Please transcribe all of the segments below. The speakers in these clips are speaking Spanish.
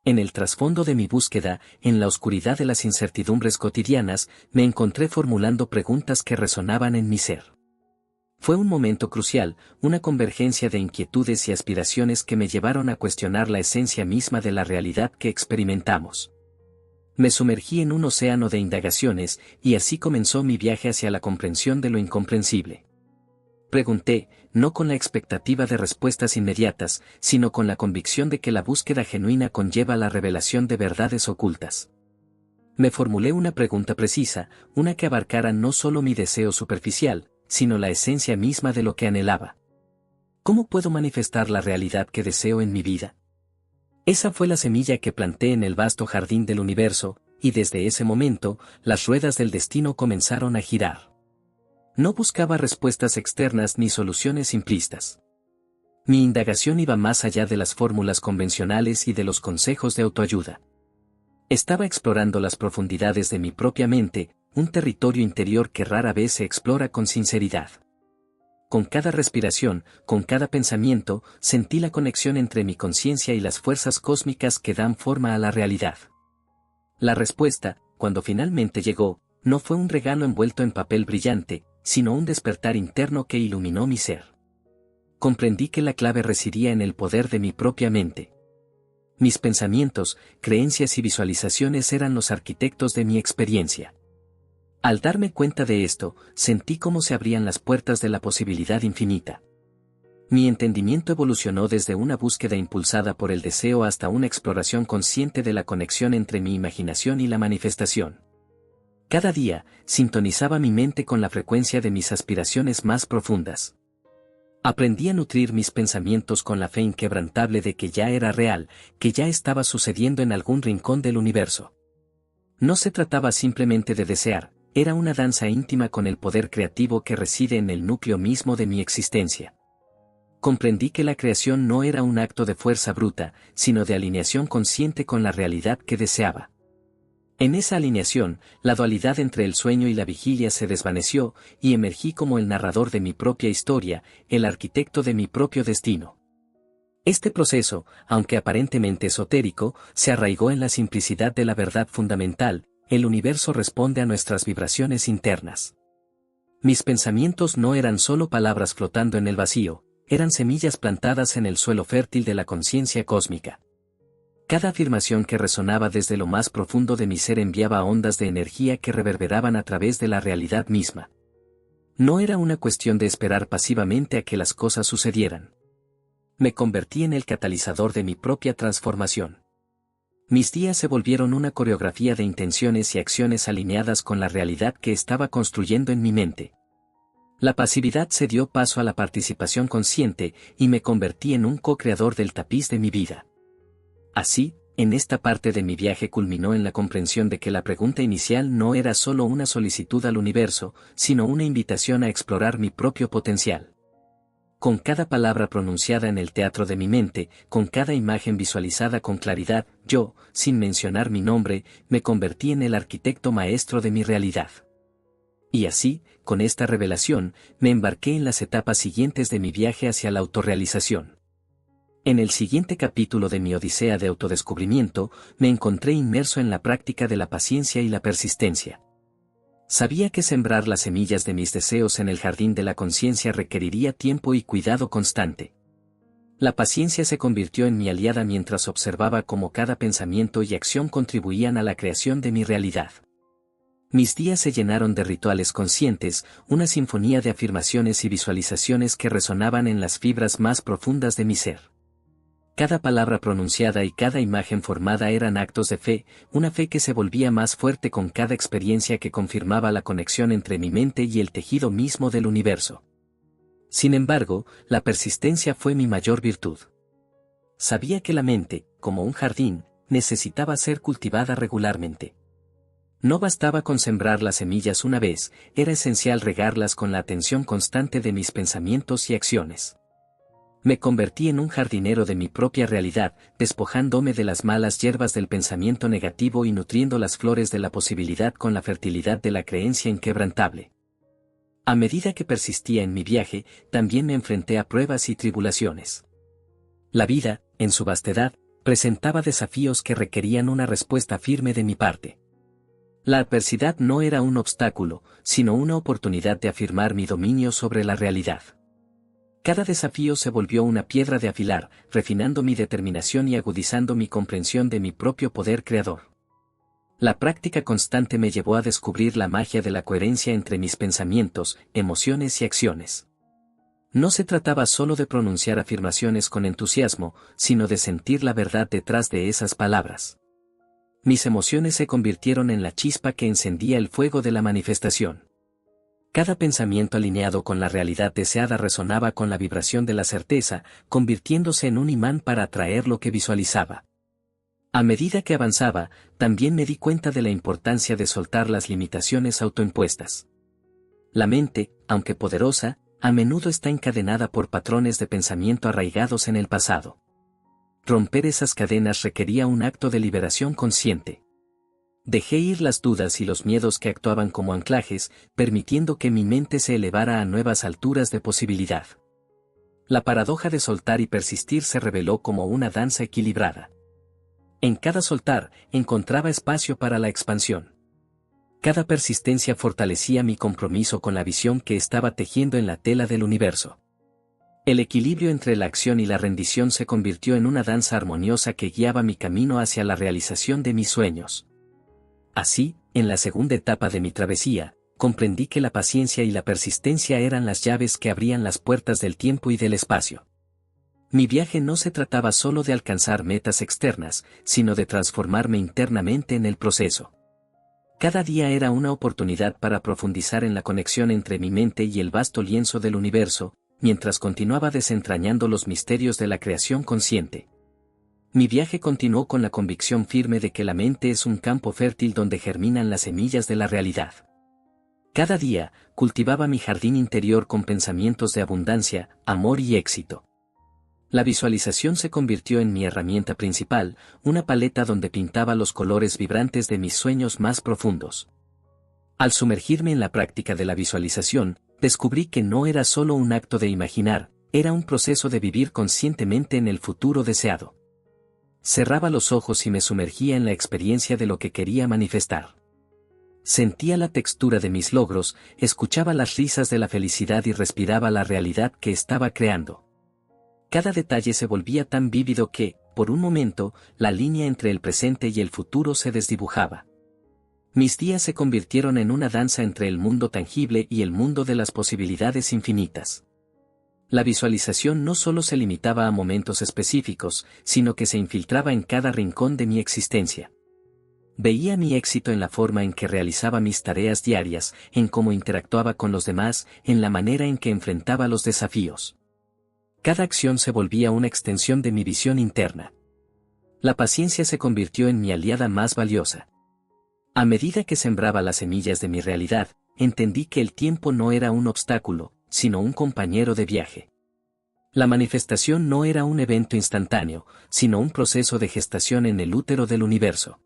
En el trasfondo de mi búsqueda, en la oscuridad de las incertidumbres cotidianas, me encontré formulando preguntas que resonaban en mi ser. Fue un momento crucial, una convergencia de inquietudes y aspiraciones que me llevaron a cuestionar la esencia misma de la realidad que experimentamos. Me sumergí en un océano de indagaciones, y así comenzó mi viaje hacia la comprensión de lo incomprensible. Pregunté, no con la expectativa de respuestas inmediatas, sino con la convicción de que la búsqueda genuina conlleva la revelación de verdades ocultas. Me formulé una pregunta precisa, una que abarcara no solo mi deseo superficial, sino la esencia misma de lo que anhelaba. ¿Cómo puedo manifestar la realidad que deseo en mi vida? Esa fue la semilla que planté en el vasto jardín del universo, y desde ese momento, las ruedas del destino comenzaron a girar. No buscaba respuestas externas ni soluciones simplistas. Mi indagación iba más allá de las fórmulas convencionales y de los consejos de autoayuda. Estaba explorando las profundidades de mi propia mente, un territorio interior que rara vez se explora con sinceridad. Con cada respiración, con cada pensamiento, sentí la conexión entre mi conciencia y las fuerzas cósmicas que dan forma a la realidad. La respuesta, cuando finalmente llegó, no fue un regalo envuelto en papel brillante, sino un despertar interno que iluminó mi ser. Comprendí que la clave residía en el poder de mi propia mente. Mis pensamientos, creencias y visualizaciones eran los arquitectos de mi experiencia. Al darme cuenta de esto, sentí cómo se abrían las puertas de la posibilidad infinita. Mi entendimiento evolucionó desde una búsqueda impulsada por el deseo hasta una exploración consciente de la conexión entre mi imaginación y la manifestación. Cada día, sintonizaba mi mente con la frecuencia de mis aspiraciones más profundas. Aprendí a nutrir mis pensamientos con la fe inquebrantable de que ya era real, que ya estaba sucediendo en algún rincón del universo. No se trataba simplemente de desear, era una danza íntima con el poder creativo que reside en el núcleo mismo de mi existencia. Comprendí que la creación no era un acto de fuerza bruta, sino de alineación consciente con la realidad que deseaba. En esa alineación, la dualidad entre el sueño y la vigilia se desvaneció, y emergí como el narrador de mi propia historia, el arquitecto de mi propio destino. Este proceso, aunque aparentemente esotérico, se arraigó en la simplicidad de la verdad fundamental: el universo responde a nuestras vibraciones internas. Mis pensamientos no eran solo palabras flotando en el vacío, eran semillas plantadas en el suelo fértil de la conciencia cósmica. Cada afirmación que resonaba desde lo más profundo de mi ser enviaba ondas de energía que reverberaban a través de la realidad misma. No era una cuestión de esperar pasivamente a que las cosas sucedieran. Me convertí en el catalizador de mi propia transformación. Mis días se volvieron una coreografía de intenciones y acciones alineadas con la realidad que estaba construyendo en mi mente. La pasividad se dio paso a la participación consciente, y me convertí en un co-creador del tapiz de mi vida. Así, en esta parte de mi viaje culminó en la comprensión de que la pregunta inicial no era solo una solicitud al universo, sino una invitación a explorar mi propio potencial. Con cada palabra pronunciada en el teatro de mi mente, con cada imagen visualizada con claridad, yo, sin mencionar mi nombre, me convertí en el arquitecto maestro de mi realidad. Y así, con esta revelación, me embarqué en las etapas siguientes de mi viaje hacia la autorrealización. En el siguiente capítulo de mi odisea de autodescubrimiento, me encontré inmerso en la práctica de la paciencia y la persistencia. Sabía que sembrar las semillas de mis deseos en el jardín de la conciencia requeriría tiempo y cuidado constante. La paciencia se convirtió en mi aliada mientras observaba cómo cada pensamiento y acción contribuían a la creación de mi realidad. Mis días se llenaron de rituales conscientes, una sinfonía de afirmaciones y visualizaciones que resonaban en las fibras más profundas de mi ser. Cada palabra pronunciada y cada imagen formada eran actos de fe, una fe que se volvía más fuerte con cada experiencia que confirmaba la conexión entre mi mente y el tejido mismo del universo. Sin embargo, la persistencia fue mi mayor virtud. Sabía que la mente, como un jardín, necesitaba ser cultivada regularmente. No bastaba con sembrar las semillas una vez, era esencial regarlas con la atención constante de mis pensamientos y acciones. Me convertí en un jardinero de mi propia realidad, despojándome de las malas hierbas del pensamiento negativo y nutriendo las flores de la posibilidad con la fertilidad de la creencia inquebrantable. A medida que persistía en mi viaje, también me enfrenté a pruebas y tribulaciones. La vida, en su vastedad, Presentaba desafíos que requerían una respuesta firme de mi parte. La adversidad no era un obstáculo, sino una oportunidad de afirmar mi dominio sobre la realidad. Cada desafío se volvió una piedra de afilar, refinando mi determinación y agudizando mi comprensión de mi propio poder creador. La práctica constante me llevó a descubrir la magia de la coherencia entre mis pensamientos, emociones y acciones. No se trataba solo de pronunciar afirmaciones con entusiasmo, sino de sentir la verdad detrás de esas palabras. Mis emociones se convirtieron en la chispa que encendía el fuego de la manifestación. Cada pensamiento alineado con la realidad deseada resonaba con la vibración de la certeza, convirtiéndose en un imán para atraer lo que visualizaba. A medida que avanzaba, también me di cuenta de la importancia de soltar las limitaciones autoimpuestas. La mente, aunque poderosa, a menudo está encadenada por patrones de pensamiento arraigados en el pasado. Romper esas cadenas requería un acto de liberación consciente. Dejé ir las dudas y los miedos que actuaban como anclajes, permitiendo que mi mente se elevara a nuevas alturas de posibilidad. La paradoja de soltar y persistir se reveló como una danza equilibrada. En cada soltar, encontraba espacio para la expansión. Cada persistencia fortalecía mi compromiso con la visión que estaba tejiendo en la tela del universo. El equilibrio entre la acción y la rendición se convirtió en una danza armoniosa que guiaba mi camino hacia la realización de mis sueños. Así, en la segunda etapa de mi travesía, comprendí que la paciencia y la persistencia eran las llaves que abrían las puertas del tiempo y del espacio. Mi viaje no se trataba solo de alcanzar metas externas, sino de transformarme internamente en el proceso. Cada día era una oportunidad para profundizar en la conexión entre mi mente y el vasto lienzo del universo, mientras continuaba desentrañando los misterios de la creación consciente. Mi viaje continuó con la convicción firme de que la mente es un campo fértil donde germinan las semillas de la realidad. Cada día, cultivaba mi jardín interior con pensamientos de abundancia, amor y éxito. La visualización se convirtió en mi herramienta principal, una paleta donde pintaba los colores vibrantes de mis sueños más profundos. Al sumergirme en la práctica de la visualización, descubrí que no era solo un acto de imaginar, era un proceso de vivir conscientemente en el futuro deseado. Cerraba los ojos y me sumergía en la experiencia de lo que quería manifestar. Sentía la textura de mis logros, escuchaba las risas de la felicidad y respiraba la realidad que estaba creando. Cada detalle se volvía tan vívido que, por un momento, la línea entre el presente y el futuro se desdibujaba. Mis días se convirtieron en una danza entre el mundo tangible y el mundo de las posibilidades infinitas. La visualización no solo se limitaba a momentos específicos, sino que se infiltraba en cada rincón de mi existencia. Veía mi éxito en la forma en que realizaba mis tareas diarias, en cómo interactuaba con los demás, en la manera en que enfrentaba los desafíos. Cada acción se volvía una extensión de mi visión interna. La paciencia se convirtió en mi aliada más valiosa. A medida que sembraba las semillas de mi realidad, entendí que el tiempo no era un obstáculo, sino un compañero de viaje. La manifestación no era un evento instantáneo, sino un proceso de gestación en el útero del universo.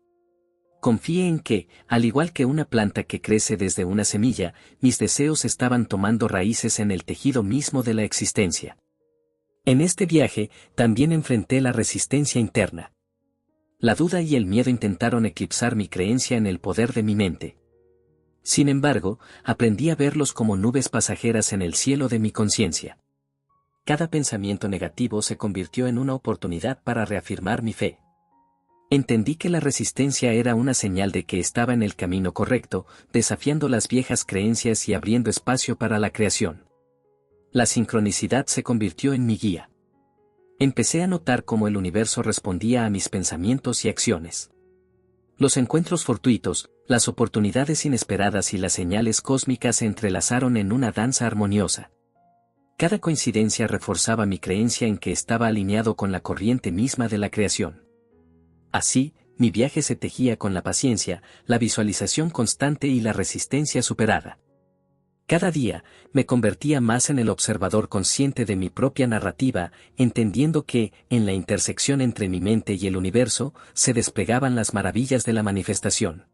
Confié en que, al igual que una planta que crece desde una semilla, mis deseos estaban tomando raíces en el tejido mismo de la existencia. En este viaje, también enfrenté la resistencia interna. La duda y el miedo intentaron eclipsar mi creencia en el poder de mi mente. Sin embargo, aprendí a verlos como nubes pasajeras en el cielo de mi conciencia. Cada pensamiento negativo se convirtió en una oportunidad para reafirmar mi fe. Entendí que la resistencia era una señal de que estaba en el camino correcto, desafiando las viejas creencias y abriendo espacio para la creación. La sincronicidad se convirtió en mi guía. Empecé a notar cómo el universo respondía a mis pensamientos y acciones. Los encuentros fortuitos, las oportunidades inesperadas y las señales cósmicas se entrelazaron en una danza armoniosa. Cada coincidencia reforzaba mi creencia en que estaba alineado con la corriente misma de la creación. Así, mi viaje se tejía con la paciencia, la visualización constante y la resistencia superada. Cada día, me convertía más en el observador consciente de mi propia narrativa, entendiendo que, en la intersección entre mi mente y el universo, se desplegaban las maravillas de la manifestación.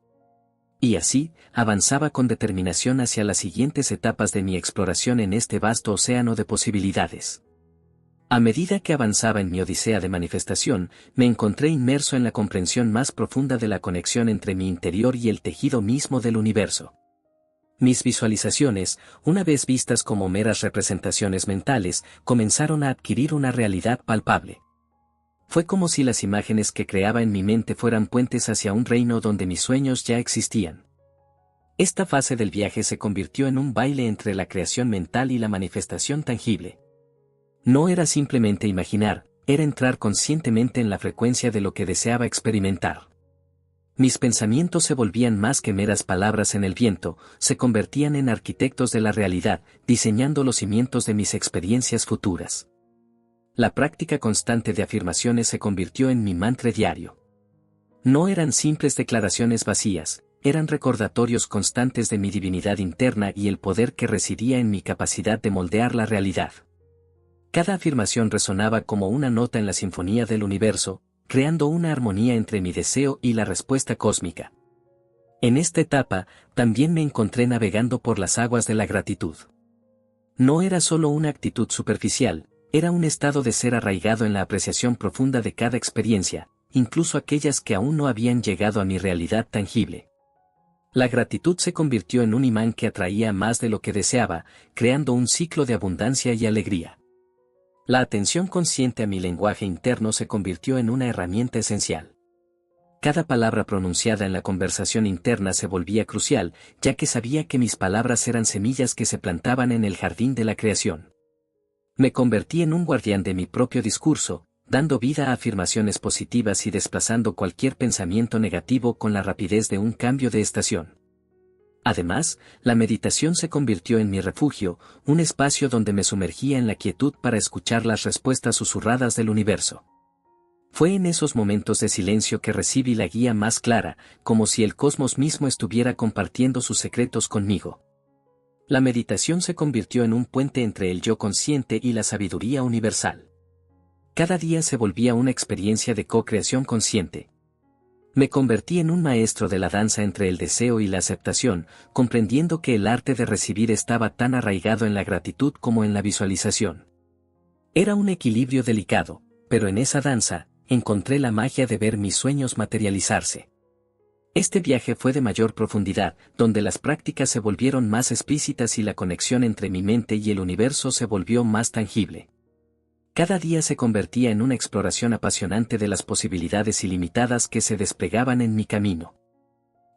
Y así, avanzaba con determinación hacia las siguientes etapas de mi exploración en este vasto océano de posibilidades. A medida que avanzaba en mi odisea de manifestación, me encontré inmerso en la comprensión más profunda de la conexión entre mi interior y el tejido mismo del universo. Mis visualizaciones, una vez vistas como meras representaciones mentales, comenzaron a adquirir una realidad palpable. Fue como si las imágenes que creaba en mi mente fueran puentes hacia un reino donde mis sueños ya existían. Esta fase del viaje se convirtió en un baile entre la creación mental y la manifestación tangible. No era simplemente imaginar, era entrar conscientemente en la frecuencia de lo que deseaba experimentar. Mis pensamientos se volvían más que meras palabras en el viento, se convertían en arquitectos de la realidad, diseñando los cimientos de mis experiencias futuras. La práctica constante de afirmaciones se convirtió en mi mantra diario. No eran simples declaraciones vacías, eran recordatorios constantes de mi divinidad interna y el poder que residía en mi capacidad de moldear la realidad. Cada afirmación resonaba como una nota en la sinfonía del universo, creando una armonía entre mi deseo y la respuesta cósmica. En esta etapa, también me encontré navegando por las aguas de la gratitud. No era solo una actitud superficial, era un estado de ser arraigado en la apreciación profunda de cada experiencia, incluso aquellas que aún no habían llegado a mi realidad tangible. La gratitud se convirtió en un imán que atraía más de lo que deseaba, creando un ciclo de abundancia y alegría. La atención consciente a mi lenguaje interno se convirtió en una herramienta esencial. Cada palabra pronunciada en la conversación interna se volvía crucial, ya que sabía que mis palabras eran semillas que se plantaban en el jardín de la creación. Me convertí en un guardián de mi propio discurso, dando vida a afirmaciones positivas y desplazando cualquier pensamiento negativo con la rapidez de un cambio de estación. Además, la meditación se convirtió en mi refugio, un espacio donde me sumergía en la quietud para escuchar las respuestas susurradas del universo. Fue en esos momentos de silencio que recibí la guía más clara, como si el cosmos mismo estuviera compartiendo sus secretos conmigo. La meditación se convirtió en un puente entre el yo consciente y la sabiduría universal. Cada día se volvía una experiencia de co-creación consciente. Me convertí en un maestro de la danza entre el deseo y la aceptación, comprendiendo que el arte de recibir estaba tan arraigado en la gratitud como en la visualización. Era un equilibrio delicado, pero en esa danza, encontré la magia de ver mis sueños materializarse. Este viaje fue de mayor profundidad, donde las prácticas se volvieron más explícitas y la conexión entre mi mente y el universo se volvió más tangible. Cada día se convertía en una exploración apasionante de las posibilidades ilimitadas que se desplegaban en mi camino.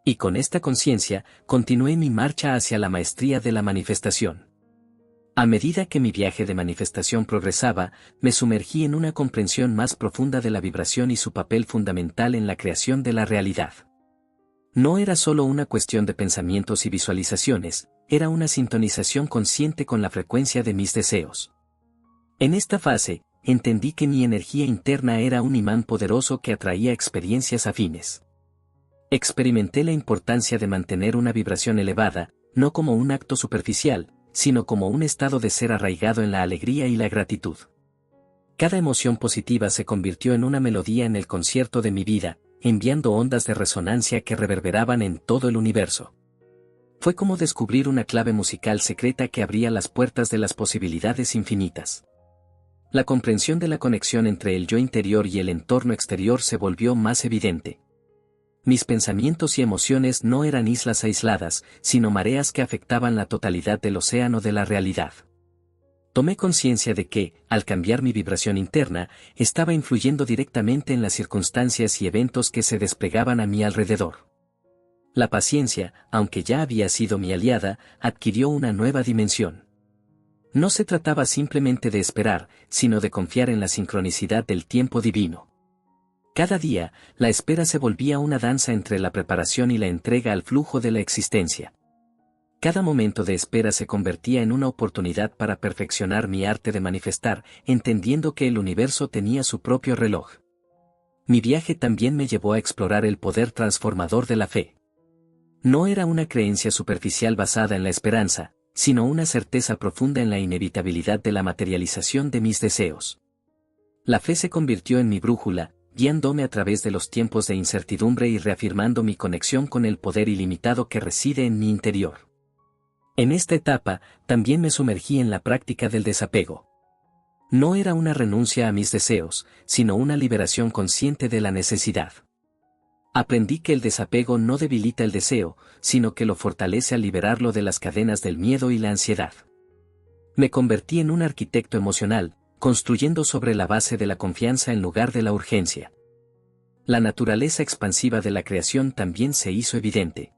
Y con esta conciencia, continué mi marcha hacia la maestría de la manifestación. A medida que mi viaje de manifestación progresaba, me sumergí en una comprensión más profunda de la vibración y su papel fundamental en la creación de la realidad. No era solo una cuestión de pensamientos y visualizaciones, era una sintonización consciente con la frecuencia de mis deseos. En esta fase, entendí que mi energía interna era un imán poderoso que atraía experiencias afines. Experimenté la importancia de mantener una vibración elevada, no como un acto superficial, sino como un estado de ser arraigado en la alegría y la gratitud. Cada emoción positiva se convirtió en una melodía en el concierto de mi vida, enviando ondas de resonancia que reverberaban en todo el universo. Fue como descubrir una clave musical secreta que abría las puertas de las posibilidades infinitas. La comprensión de la conexión entre el yo interior y el entorno exterior se volvió más evidente. Mis pensamientos y emociones no eran islas aisladas, sino mareas que afectaban la totalidad del océano de la realidad. Tomé conciencia de que, al cambiar mi vibración interna, estaba influyendo directamente en las circunstancias y eventos que se desplegaban a mi alrededor. La paciencia, aunque ya había sido mi aliada, adquirió una nueva dimensión. No se trataba simplemente de esperar, sino de confiar en la sincronicidad del tiempo divino. Cada día, la espera se volvía una danza entre la preparación y la entrega al flujo de la existencia. Cada momento de espera se convertía en una oportunidad para perfeccionar mi arte de manifestar, entendiendo que el universo tenía su propio reloj. Mi viaje también me llevó a explorar el poder transformador de la fe. No era una creencia superficial basada en la esperanza, sino una certeza profunda en la inevitabilidad de la materialización de mis deseos. La fe se convirtió en mi brújula, guiándome a través de los tiempos de incertidumbre y reafirmando mi conexión con el poder ilimitado que reside en mi interior. En esta etapa, también me sumergí en la práctica del desapego. No era una renuncia a mis deseos, sino una liberación consciente de la necesidad. Aprendí que el desapego no debilita el deseo, sino que lo fortalece al liberarlo de las cadenas del miedo y la ansiedad. Me convertí en un arquitecto emocional, construyendo sobre la base de la confianza en lugar de la urgencia. La naturaleza expansiva de la creación también se hizo evidente.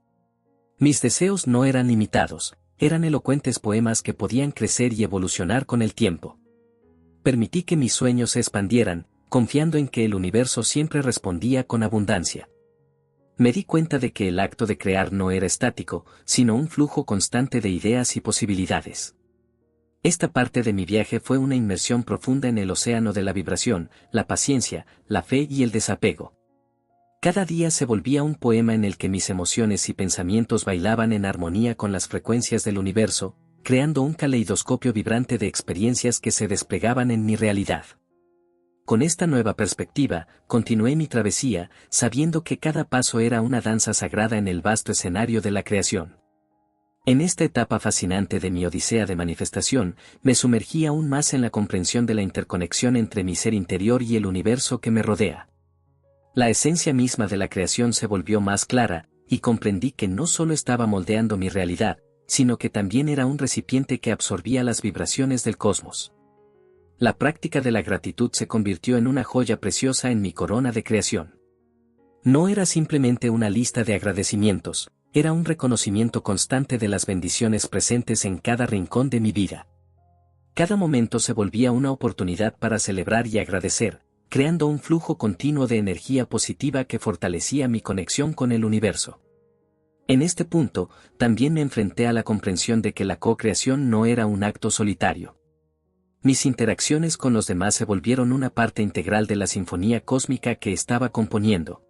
Mis deseos no eran limitados, eran elocuentes poemas que podían crecer y evolucionar con el tiempo. Permití que mis sueños se expandieran, confiando en que el universo siempre respondía con abundancia. Me di cuenta de que el acto de crear no era estático, sino un flujo constante de ideas y posibilidades. Esta parte de mi viaje fue una inmersión profunda en el océano de la vibración, la paciencia, la fe y el desapego. Cada día se volvía un poema en el que mis emociones y pensamientos bailaban en armonía con las frecuencias del universo, creando un caleidoscopio vibrante de experiencias que se desplegaban en mi realidad. Con esta nueva perspectiva, continué mi travesía, sabiendo que cada paso era una danza sagrada en el vasto escenario de la creación. En esta etapa fascinante de mi odisea de manifestación, me sumergí aún más en la comprensión de la interconexión entre mi ser interior y el universo que me rodea. La esencia misma de la creación se volvió más clara, y comprendí que no solo estaba moldeando mi realidad, sino que también era un recipiente que absorbía las vibraciones del cosmos. La práctica de la gratitud se convirtió en una joya preciosa en mi corona de creación. No era simplemente una lista de agradecimientos, era un reconocimiento constante de las bendiciones presentes en cada rincón de mi vida. Cada momento se volvía una oportunidad para celebrar y agradecer, creando un flujo continuo de energía positiva que fortalecía mi conexión con el universo. En este punto, también me enfrenté a la comprensión de que la co-creación no era un acto solitario. Mis interacciones con los demás se volvieron una parte integral de la sinfonía cósmica que estaba componiendo.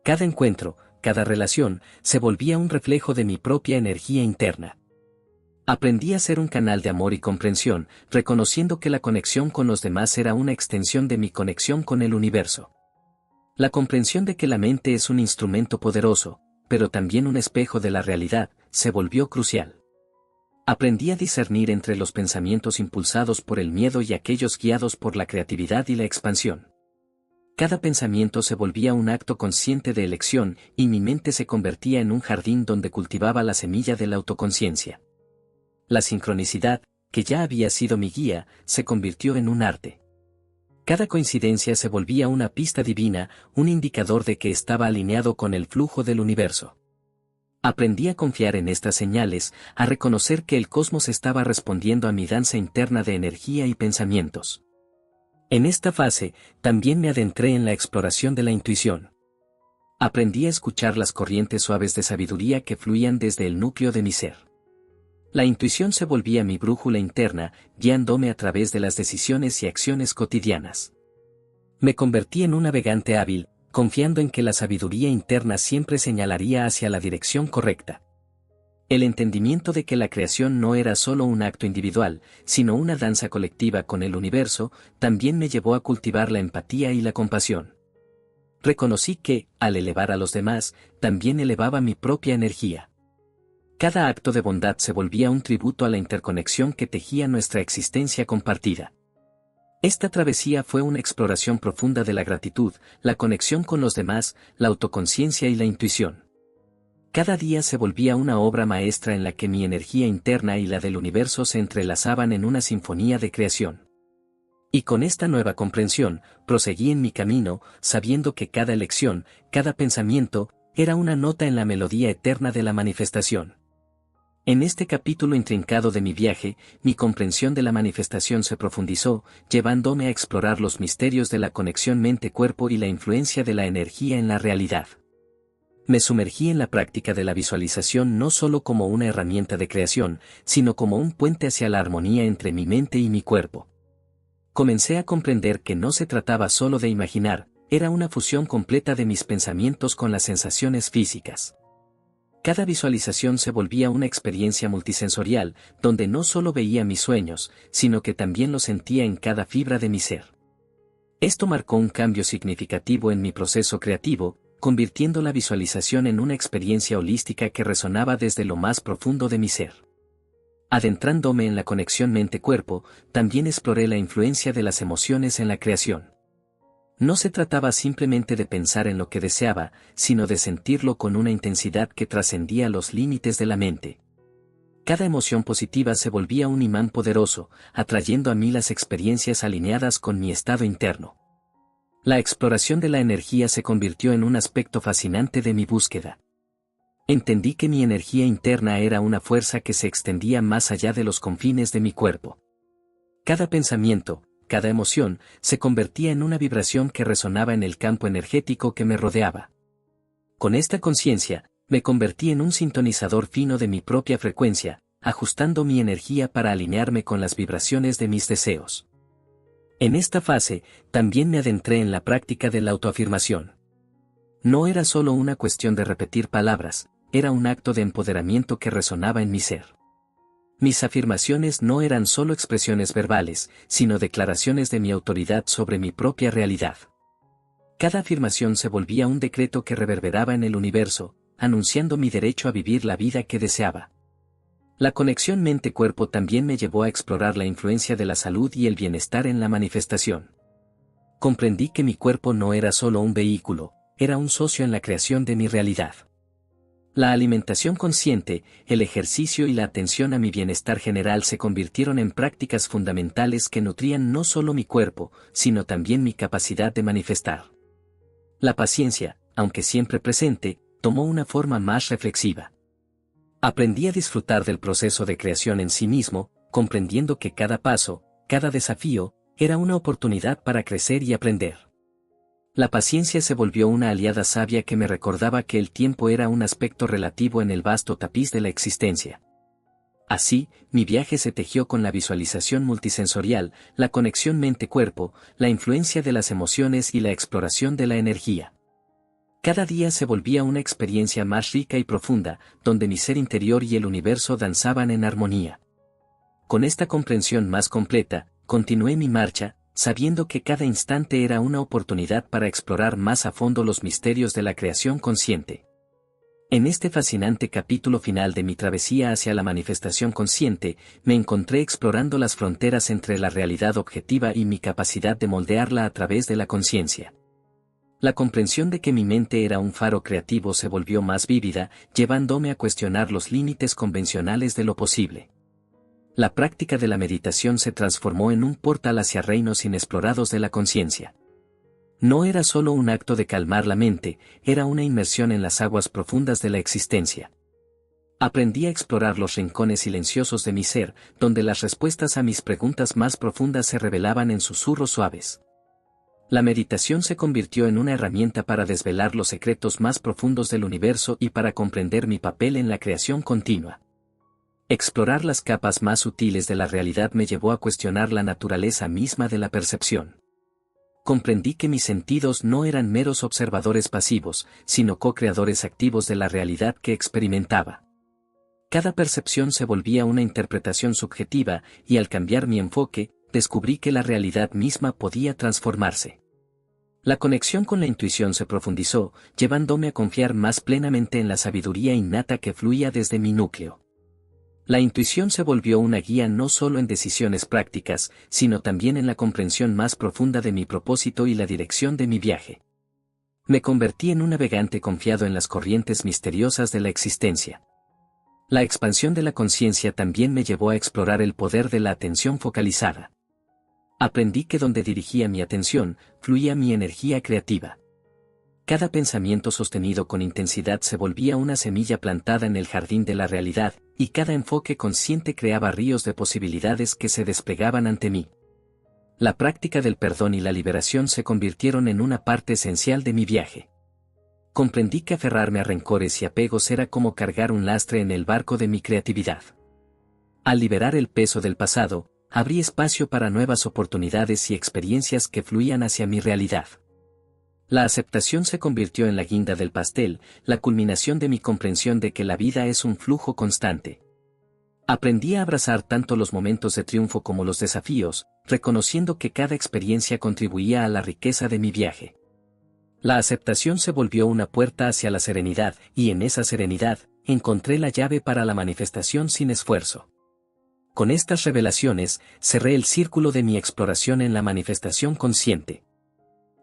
Cada encuentro, cada relación, se volvía un reflejo de mi propia energía interna. Aprendí a ser un canal de amor y comprensión, reconociendo que la conexión con los demás era una extensión de mi conexión con el universo. La comprensión de que la mente es un instrumento poderoso, pero también un espejo de la realidad, se volvió crucial. Aprendí a discernir entre los pensamientos impulsados por el miedo y aquellos guiados por la creatividad y la expansión. Cada pensamiento se volvía un acto consciente de elección, y mi mente se convertía en un jardín donde cultivaba la semilla de la autoconciencia. La sincronicidad, que ya había sido mi guía, se convirtió en un arte. Cada coincidencia se volvía una pista divina, un indicador de que estaba alineado con el flujo del universo. Aprendí a confiar en estas señales, a reconocer que el cosmos estaba respondiendo a mi danza interna de energía y pensamientos. En esta fase, también me adentré en la exploración de la intuición. Aprendí a escuchar las corrientes suaves de sabiduría que fluían desde el núcleo de mi ser. La intuición se volvía mi brújula interna, guiándome a través de las decisiones y acciones cotidianas. Me convertí en un navegante hábil, confiando en que la sabiduría interna siempre señalaría hacia la dirección correcta. El entendimiento de que la creación no era solo un acto individual, sino una danza colectiva con el universo, también me llevó a cultivar la empatía y la compasión. Reconocí que, al elevar a los demás, también elevaba mi propia energía. Cada acto de bondad se volvía un tributo a la interconexión que tejía nuestra existencia compartida. Esta travesía fue una exploración profunda de la gratitud, la conexión con los demás, la autoconciencia y la intuición. Cada día se volvía una obra maestra en la que mi energía interna y la del universo se entrelazaban en una sinfonía de creación. Y con esta nueva comprensión, proseguí en mi camino, sabiendo que cada elección, cada pensamiento, era una nota en la melodía eterna de la manifestación. En este capítulo intrincado de mi viaje, mi comprensión de la manifestación se profundizó, llevándome a explorar los misterios de la conexión mente-cuerpo y la influencia de la energía en la realidad. Me sumergí en la práctica de la visualización no solo como una herramienta de creación, sino como un puente hacia la armonía entre mi mente y mi cuerpo. Comencé a comprender que no se trataba solo de imaginar, era una fusión completa de mis pensamientos con las sensaciones físicas. Cada visualización se volvía una experiencia multisensorial, donde no solo veía mis sueños, sino que también los sentía en cada fibra de mi ser. Esto marcó un cambio significativo en mi proceso creativo, convirtiendo la visualización en una experiencia holística que resonaba desde lo más profundo de mi ser. Adentrándome en la conexión mente-cuerpo, también exploré la influencia de las emociones en la creación. No se trataba simplemente de pensar en lo que deseaba, sino de sentirlo con una intensidad que trascendía los límites de la mente. Cada emoción positiva se volvía un imán poderoso, atrayendo a mí las experiencias alineadas con mi estado interno. La exploración de la energía se convirtió en un aspecto fascinante de mi búsqueda. Entendí que mi energía interna era una fuerza que se extendía más allá de los confines de mi cuerpo. Cada pensamiento, cada emoción, se convertía en una vibración que resonaba en el campo energético que me rodeaba. Con esta conciencia, me convertí en un sintonizador fino de mi propia frecuencia, ajustando mi energía para alinearme con las vibraciones de mis deseos. En esta fase, también me adentré en la práctica de la autoafirmación. No era solo una cuestión de repetir palabras, era un acto de empoderamiento que resonaba en mi ser. Mis afirmaciones no eran solo expresiones verbales, sino declaraciones de mi autoridad sobre mi propia realidad. Cada afirmación se volvía un decreto que reverberaba en el universo, anunciando mi derecho a vivir la vida que deseaba. La conexión mente-cuerpo también me llevó a explorar la influencia de la salud y el bienestar en la manifestación. Comprendí que mi cuerpo no era solo un vehículo, era un socio en la creación de mi realidad. La alimentación consciente, el ejercicio y la atención a mi bienestar general se convirtieron en prácticas fundamentales que nutrían no solo mi cuerpo, sino también mi capacidad de manifestar. La paciencia, aunque siempre presente, tomó una forma más reflexiva. Aprendí a disfrutar del proceso de creación en sí mismo, comprendiendo que cada paso, cada desafío, era una oportunidad para crecer y aprender. La paciencia se volvió una aliada sabia que me recordaba que el tiempo era un aspecto relativo en el vasto tapiz de la existencia. Así, mi viaje se tejió con la visualización multisensorial, la conexión mente-cuerpo, la influencia de las emociones y la exploración de la energía. Cada día se volvía una experiencia más rica y profunda, donde mi ser interior y el universo danzaban en armonía. Con esta comprensión más completa, continué mi marcha, sabiendo que cada instante era una oportunidad para explorar más a fondo los misterios de la creación consciente. En este fascinante capítulo final de mi travesía hacia la manifestación consciente, me encontré explorando las fronteras entre la realidad objetiva y mi capacidad de moldearla a través de la conciencia. La comprensión de que mi mente era un faro creativo se volvió más vívida, llevándome a cuestionar los límites convencionales de lo posible. La práctica de la meditación se transformó en un portal hacia reinos inexplorados de la conciencia. No era solo un acto de calmar la mente, era una inmersión en las aguas profundas de la existencia. Aprendí a explorar los rincones silenciosos de mi ser, donde las respuestas a mis preguntas más profundas se revelaban en susurros suaves. La meditación se convirtió en una herramienta para desvelar los secretos más profundos del universo y para comprender mi papel en la creación continua. Explorar las capas más sutiles de la realidad me llevó a cuestionar la naturaleza misma de la percepción. Comprendí que mis sentidos no eran meros observadores pasivos, sino co-creadores activos de la realidad que experimentaba. Cada percepción se volvía una interpretación subjetiva, y al cambiar mi enfoque, descubrí que la realidad misma podía transformarse. La conexión con la intuición se profundizó, llevándome a confiar más plenamente en la sabiduría innata que fluía desde mi núcleo. La intuición se volvió una guía no solo en decisiones prácticas, sino también en la comprensión más profunda de mi propósito y la dirección de mi viaje. Me convertí en un navegante confiado en las corrientes misteriosas de la existencia. La expansión de la conciencia también me llevó a explorar el poder de la atención focalizada. Aprendí que donde dirigía mi atención, fluía mi energía creativa. Cada pensamiento sostenido con intensidad se volvía una semilla plantada en el jardín de la realidad, y cada enfoque consciente creaba ríos de posibilidades que se desplegaban ante mí. La práctica del perdón y la liberación se convirtieron en una parte esencial de mi viaje. Comprendí que aferrarme a rencores y apegos era como cargar un lastre en el barco de mi creatividad. Al liberar el peso del pasado, abrí espacio para nuevas oportunidades y experiencias que fluían hacia mi realidad. La aceptación se convirtió en la guinda del pastel, la culminación de mi comprensión de que la vida es un flujo constante. Aprendí a abrazar tanto los momentos de triunfo como los desafíos, reconociendo que cada experiencia contribuía a la riqueza de mi viaje. La aceptación se volvió una puerta hacia la serenidad, y en esa serenidad, encontré la llave para la manifestación sin esfuerzo. Con estas revelaciones, cerré el círculo de mi exploración en la manifestación consciente.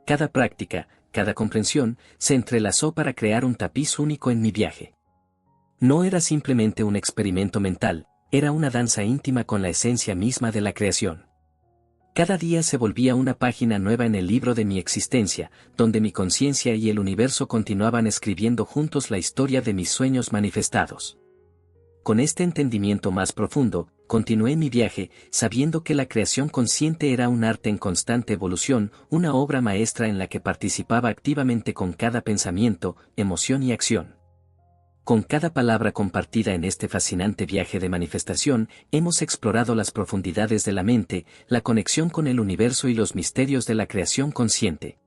Cada práctica, cada comprensión, se entrelazó para crear un tapiz único en mi viaje. No era simplemente un experimento mental, era una danza íntima con la esencia misma de la creación. Cada día se volvía una página nueva en el libro de mi existencia, donde mi conciencia y el universo continuaban escribiendo juntos la historia de mis sueños manifestados. Con este entendimiento más profundo, continué mi viaje, sabiendo que la creación consciente era un arte en constante evolución, una obra maestra en la que participaba activamente con cada pensamiento, emoción y acción. Con cada palabra compartida en este fascinante viaje de manifestación, hemos explorado las profundidades de la mente, la conexión con el universo y los misterios de la creación consciente.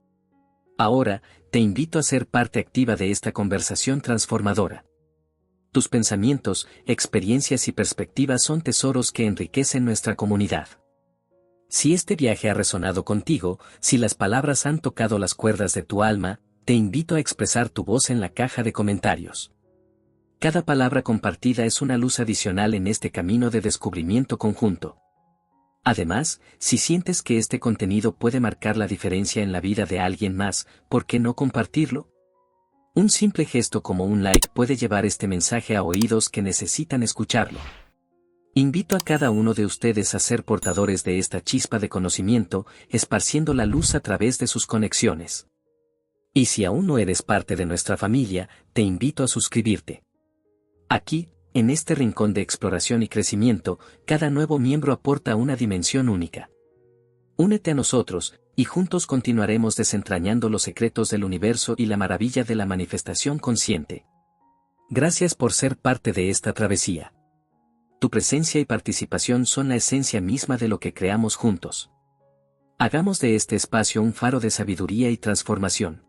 Ahora, te invito a ser parte activa de esta conversación transformadora. Tus pensamientos, experiencias y perspectivas son tesoros que enriquecen nuestra comunidad. Si este viaje ha resonado contigo, si las palabras han tocado las cuerdas de tu alma, te invito a expresar tu voz en la caja de comentarios. Cada palabra compartida es una luz adicional en este camino de descubrimiento conjunto. Además, si sientes que este contenido puede marcar la diferencia en la vida de alguien más, ¿por qué no compartirlo? Un simple gesto como un like puede llevar este mensaje a oídos que necesitan escucharlo. Invito a cada uno de ustedes a ser portadores de esta chispa de conocimiento, esparciendo la luz a través de sus conexiones. Y si aún no eres parte de nuestra familia, te invito a suscribirte. Aquí, en este rincón de exploración y crecimiento, cada nuevo miembro aporta una dimensión única. Únete a nosotros, y juntos continuaremos desentrañando los secretos del universo y la maravilla de la manifestación consciente. Gracias por ser parte de esta travesía. Tu presencia y participación son la esencia misma de lo que creamos juntos. Hagamos de este espacio un faro de sabiduría y transformación.